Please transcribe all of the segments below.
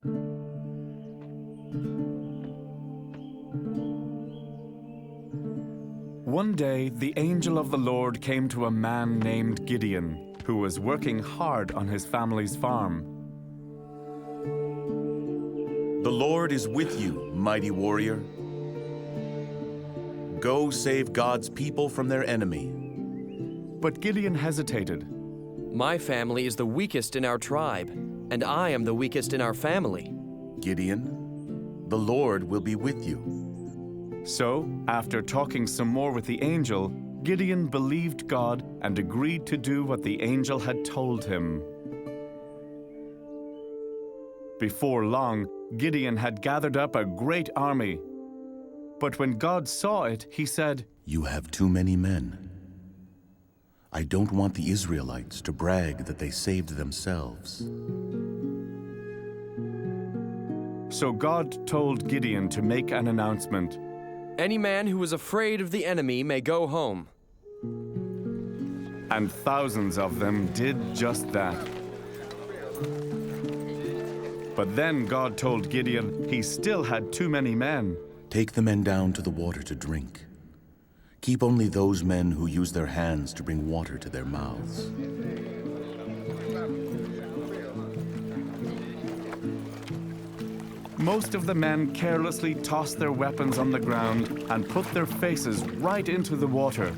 One day, the angel of the Lord came to a man named Gideon, who was working hard on his family's farm. The Lord is with you, mighty warrior. Go save God's people from their enemy. But Gideon hesitated. My family is the weakest in our tribe, and I am the weakest in our family. Gideon, the Lord will be with you. So, after talking some more with the angel, Gideon believed God and agreed to do what the angel had told him. Before long, Gideon had gathered up a great army. But when God saw it, he said, "You have too many men. I don't want the Israelites to brag that they saved themselves." So God told Gideon to make an announcement. Any man who is afraid of the enemy may go home. And thousands of them did just that. But then God told Gideon he still had too many men. Take the men down to the water to drink. Keep only those men who use their hands to bring water to their mouths. Most of the men carelessly tossed their weapons on the ground and put their faces right into the water.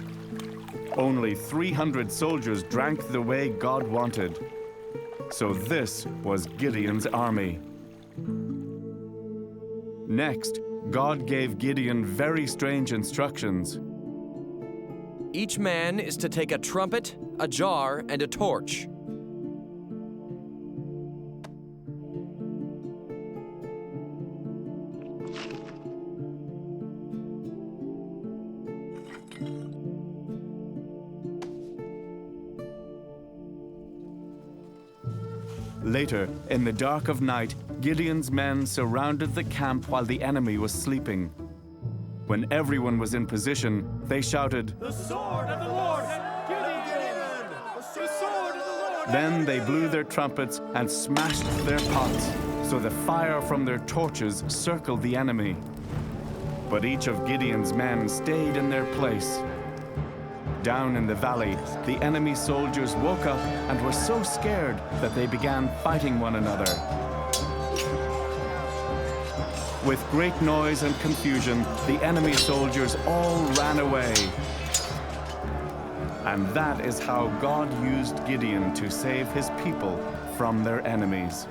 Only 300 soldiers drank the way God wanted. So this was Gideon's army. Next, God gave Gideon very strange instructions. Each man is to take a trumpet, a jar, and a torch. Later, in the dark of night, Gideon's men surrounded the camp while the enemy was sleeping. When everyone was in position, they shouted, "The sword of the Lord has Gideon! The sword of the Lord!" Then they blew their trumpets and smashed their pots, so the fire from their torches circled the enemy. But each of Gideon's men stayed in their place. Down in the valley, the enemy soldiers woke up and were so scared that they began fighting one another. With great noise and confusion, the enemy soldiers all ran away. And that is how God used Gideon to save his people from their enemies.